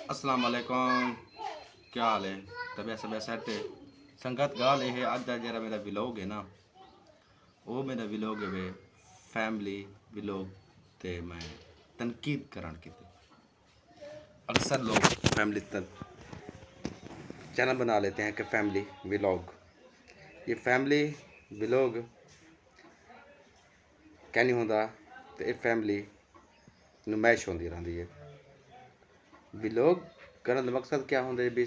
अस्सलाम वालेकुम। क्या हाल है? तबीयत सब सेट है? संगत गाल ये है अज का जरा मेरा विलोग है ना, वो मेरा विलोग है वे फैमिली विलोग ते मैं तनकीद करण की। अक्सर लोग फैमिली तक चैनल बना लेते हैं कि फैमिली विलोग। ये फैमिली विलोग क्या नहीं होता, तो ये फैमिली नुमाइश होती रहती है। विलोग करने का मकसद क्या होंगे भी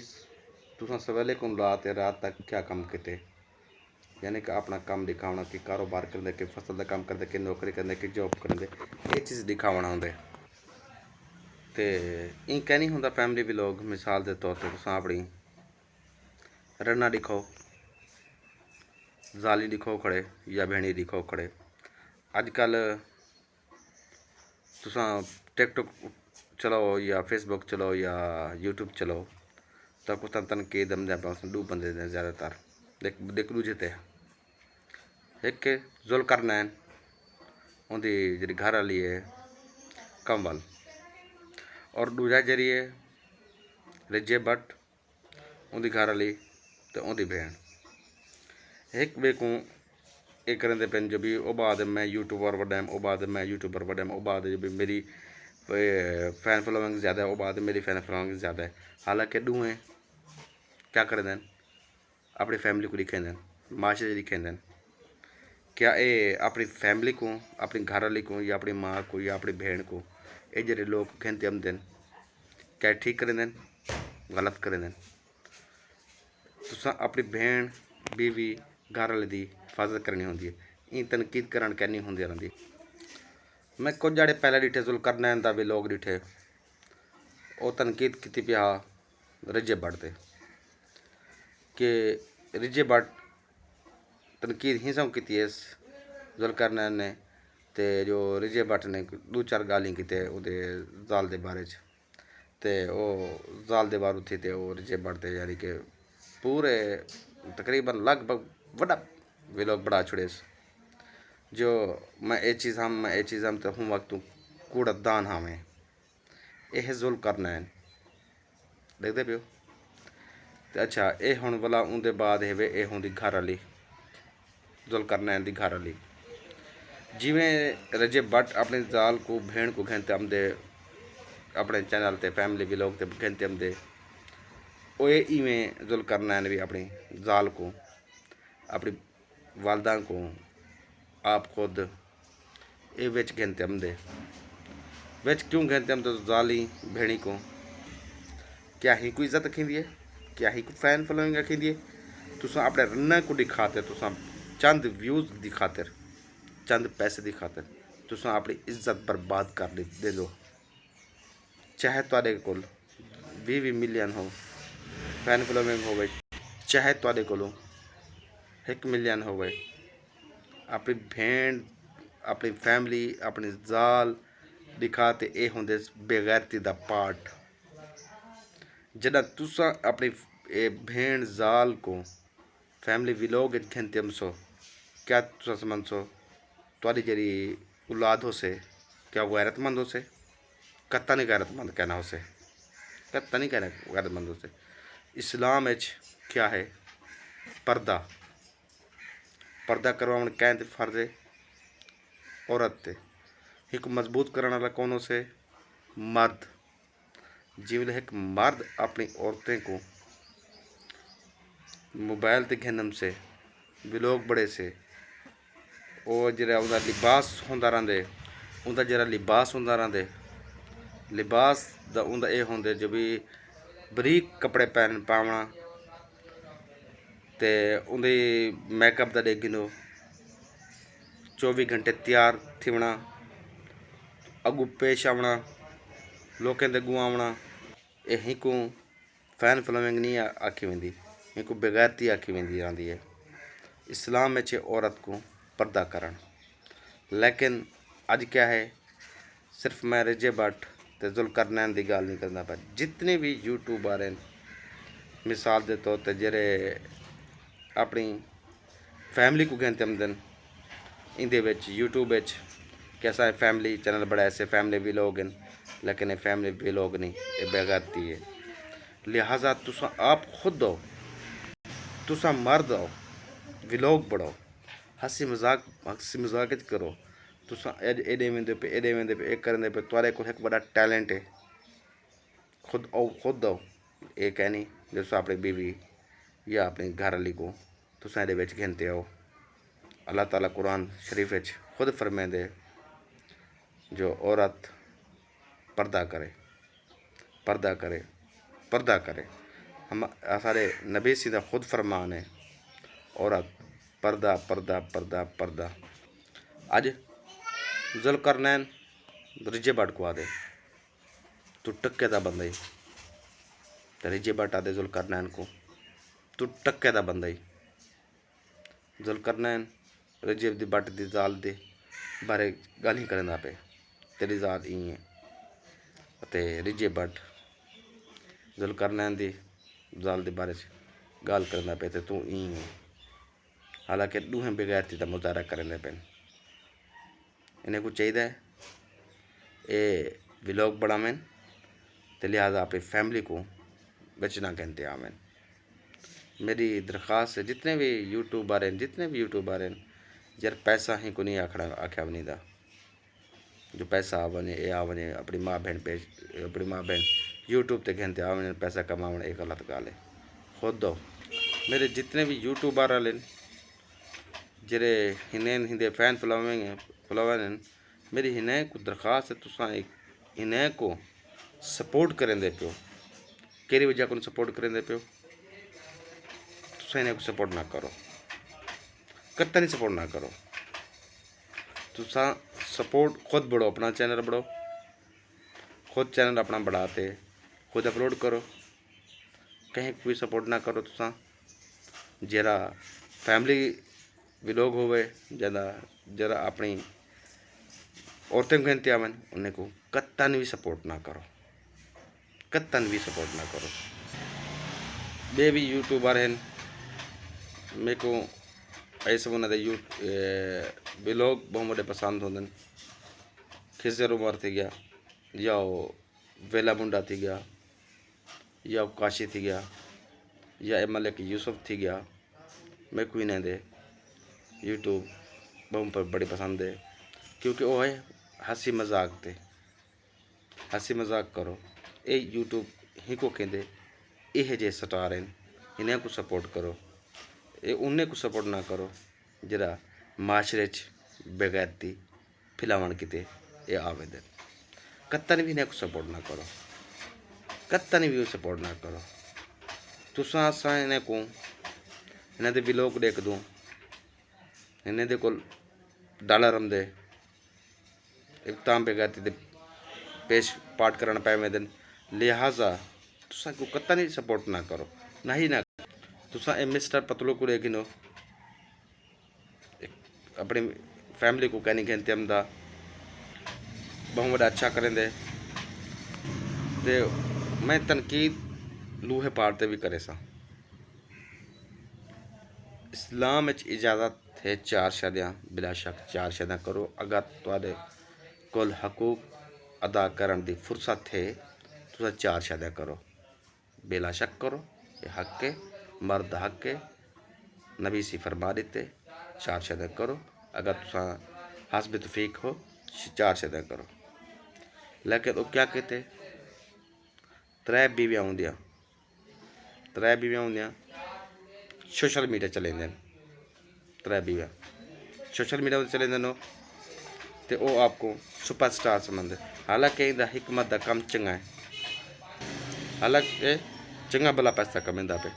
तुसा सवेले को रात तक क्या काम किते, यानी कि अपना काम दिखाना कि कारोबार करते कि फसल का काम करते कि नौकरी करते कि जॉब करते, ये चीज़ दिखावना होंगे। तो इन क्या नहीं होंगे फैमिली विलोग। मिसाल के तौर पर तुसा अपनी रन्ना दिखाओ, जाली दिखाओ खड़े या भेणी दिखाओ खड़े। अजकल तुसा टिकटॉक चलाओ या फेसबुक चलाओ या यूट्यूब चलाओ, तो कुछ तन के दम दे दो बंदे ने ज़्यादातर देख दूजे ते एक जुल करना है उनकी जी घर वाली है कंवल, और दूजा जरिए रिजे भट्ट उनकी घर वाली तो उनकी भेण एक वे को ये करेंदे पेन जो भी वो बाद मैं यूट्यूबर वड्डैम वो बाद मैं यूट्यूबर वड्डैम वो बाद जो भी मेरी फैन फॉलोइंग ज़्यादा है वो बाद मेरी फैन फॉलोइंग ज़्यादा है। हालांकि दूएँ क्या कर दें अपनी फैमिली को दिखें दें, माशरे दिखें दें। क्या ये अपनी फैमिली को, अपनी घर वाली को या अपनी माँ को या अपनी बहन को ये जरे लोग कहते हम दें, क्या ठीक करें दें गलत करें दें? तुसा अपनी बहन बीवी घर वाले की हिफाजत करनी होंगी है, इन तनकीद करन करनी होंदी रहती। मैं कुछ जड़े पहले डिठे जुल करना दा भी लोग डिठे वो तनकीद की पिया रिजे भट्ट दे कि रिजे भट्ट तनकीद ही सौ की जुल करना ने ते जो रिजे भट्ट ने दो चार गाली की उहदे जाल दे बारे च, ते वो जाल दे बारू थी ते वो रिजे भट्ट दे यानी कि पूरे तकरीबन लगभग वड़ा विलोग बड़ा छुड़े जो मैं ये चीज़ हम तो हूँ वक्त कूड़दान हाँ मैं यह जुल करना है देखते पियो। तो अच्छा ये हुण वाला उनके बाद है वे ये होंगी घर वाली जुल करना है घर वाली। जिमें रजे भट्ट अपने जाल को भेड़ को घेनते आमदे अपने चैनल ते फैमिली विलोग ते घेनते आमदे वो इवें जुल करना है भी अपनी जाल को अपनी वालदा को आप खुद ये बेच घेनते आमदे बेच क्यों घेनते आमदे जाली भेड़ी को क्या ही कोई इज्जत रखी है, क्या ही कोई फैन फॉलोइंग रखी है? तुसा अपने रन्ना को दिखाते तुसा चंद व्यूज़ की खातिर चंद पैसे की खातिर तुसा अपनी इज्जत बर्बाद कर दे दो। चाहे तुहाडे कोल 20 मिलियन हो फैन फॉलोइंग हो, चाहे तुहाडे कोल 1 मिलियन हो, अपनी भेड़ अपनी फैमिली अपनी जाल दिखाते ये होंगे बेगैरती का पार्ट। जदा तुसा अपनी भेड़ जाल को फैमिली विलोग घेनते सो, क्या तुसा समझ सो तुहाडी जरी औलाद हो से क्या गैरतमंद हो से? कत्ता नहीं गैरतमंद कहना हो से, कत्ता नहीं कहना गैरतमंद हो से। इस्लाम में क्या है पर्दा, पर्दा करवाने कहते फर्ज है औरत ते एक मजबूत करने वाला कौन हो से मर्द। जिवें एक मर्द अपनी औरतें को मोबाइल ते घेनम से विलोग बड़े से वो जरा उनका लिबास होंदा रहिंदे उनका जरा लिबास होंदा रहिंदे लिबास दा उनका ये होंदे जो भी बरीक कपड़े पहन पावना ते उनकी मेकअप का देखो 24 घंटे तैयार थिवना अगू पेश आवना लोकें दे अगू आवना ये हिकू फैन फॉलोइंग नहीं आखी वेंदी, हिकू बेगैरती आखी वेंदी आंदी है। इस्लाम में औरत को पर्दा करन, लेकिन अज क्या है सिर्फ मैं रिजे भट्ट ते जुल करनैन की गल नहीं करना पर जितने भी यूट्यूबर हैं मिसाल के तौर पर जेरे अपनी फैमिली को कहते आमदन इंदे यूट्यूब कैसा फैमिली चैनल बड़ा ऐसे फैमिली भी लोग हैं लेकिन ये फैमिली व्लॉग नहीं, ये बेगैरती है। लिहाजा तुसा आप खुद दो, तुसा मर्द हो, व्लॉग बढ़ो, हंसी मजाक करो। तुसा एडे वेंदे पे ए करने पे तुआरे को एक बड़ा टैलेंट है। खुद दो, ये कहनी जो अपनी बीवी या अपनी घर वाली को तुसा ये विच गिनते हो। अल्लाह ताला कुरान शरीफ विच खुद फरमांदे जो औरत पर्दा करे, पर्दा करे, पर्दा करे। हम सारे नबी सीधा खुद फरमान है, औरत पर्दा पर्दा पर्दा पर्दा। अज जुल्करनैन रिजे भट्ट को आदे तू टक्के दा बंदा ही, तो रिजे भट्ट आदे जुल्करनैन को तू टक्के दा बंदा ही। जुल्करनैन रिजे दी भट्ट दी जाल दे बारे गल ही करदा पे, तेरी जात ई है। ते रिजे भट्ट जुल्करनैन दी जाल दे बारे गल करदा पे ते तू ई है। हालांकि दूहें बेगैरती का मुजाहरा करने पे इन्हें को चाहिए ये व्लॉग बढ़ावें, तो लिहाजा अपनी फैमिली को बचना कहते आवें। मेरी दरख्वास्त है जितने भी यूट्यूबर हैं यार पैसा ही को नहीं आख्या बनी दा, जो पैसा आवने ये आवने अपनी माँ बहन यूट्यूब ते कहते आवने पैसा कमावने, एक गलत गल है। खुद दो मेरे जितने भी यूट्यूबर वाले जेरे हिनेन हिंदे फैन फॉलोवर मेरी हिने को दरख्वास्त है तुसा हिने को सपोर्ट करें दे पियो। केरी वजह को सपोर्ट करें दे पियो, तुसा इन्हें को सपोर्ट ना करो, कत्ता नहीं सपोर्ट ना करो। तुसा सपोर्ट खुद बढ़ो, अपना चैनल बढ़ो, खुद चैनल अपना बढ़ाते खुद अपलोड करो, कहीं कोई सपोर्ट ना करो। तुसा जरा फैमिली व्लॉग होवे जरा अपनी औरतें कहते आवन उन्हें को कत्तन भी सपोर्ट ना करो, कत्तन भी सपोर्ट ना करो। बे भी यूट्यूबर हैं मेरे को ऐसे उन्होंने व्लॉग बहुत बड़े पसंद होंगे। खिजर उमर थी गया या वेला मुंडा थी गया या काशी थी गया या मलिक यूसुफ थी गया, मेरे को इन्हें दे यूट्यूब बहुत बड़ी पसंद है क्योंकि वो है हंसी मजाक ते हंसी मजाक करो। ये यूट्यूब ही को कहते यह जे स्टार हैं, इन्हें को सपोर्ट करो, ये उन्हें को सपोर्ट ना करो जरा माशरे च बेगैरती फिलावन किते ये आवेदन। कत्तन भी इन्हें को सपोर्ट ना करो, कत्तन भी सपोर्ट ना करो। तुसा असा इन्हें को इन्हें दे व्लॉग देख दूँ, इन्हें दे कोल डॉलर आंदे तां बेगैरती दे पेश पाठ करना पाए में दिन। लिहाजा तुसा को कत्ता नहीं सपोर्ट ना करो, ना ही ना तुसा ए मिस्टर पतलू को लेकिन अपनी फैमिली को कहनी कहते हम दा बहुत बड़ा अच्छा करें दे ते मैं तनकीद लूहे पाड़ते भी करे सा। इस्लाम में इजाज़त है 4 शादियाँ, बिला शक 4 शादियाँ करो। अगर तुहाडे कोल हकूक अदा करन दी फुर्सत है तो 4 शादियाँ करो, बिला शक करो, ये हक के मर्द हक के नबी सी फरमा देते 4 शादियाँ करो। अगर तुसा हस्ब तौफीक हो 4 शादियाँ करो। लेकिन वो क्या कहते 3 बीवियाँ होंदियां, 3 बीवियाँ होंदियां सोशल मीडिया चले जाते हैं, 3 बीवियाँ सोशल मीडिया पर चले जाते तो वो आपको सुपरस्टार समझते। हालांकि इनका हिकमत का कम चंगा है, हालांकि चंगा भला पैसा कमांदा पे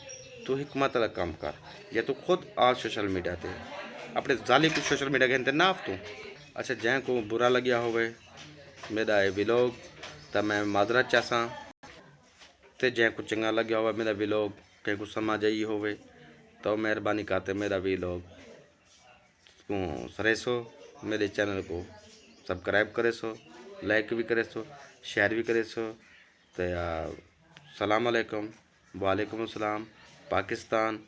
तू हिकमत का काम कर, या तू खुद आ सोशल मीडिया ते अपने जाली को सोशल मीडिया कहते ना आप तू। अच्छा जै को बुरा लग्या होवे मेरा ये व्लॉग तो मैं माजरत चाहसा, तो जै को चंगा लग्या होवे मेरा व्लॉग कहीं को समझ आई होवे तो मेहरबानी करते मेरा व्लॉग को सरेसो, मेरे चैनल को सब्सक्राइब करे सो, लाइक भी करे सो, शेयर भी करे सो। तो सलाम अलैकुम, वालेकुम अस्सलाम। पाकिस्तान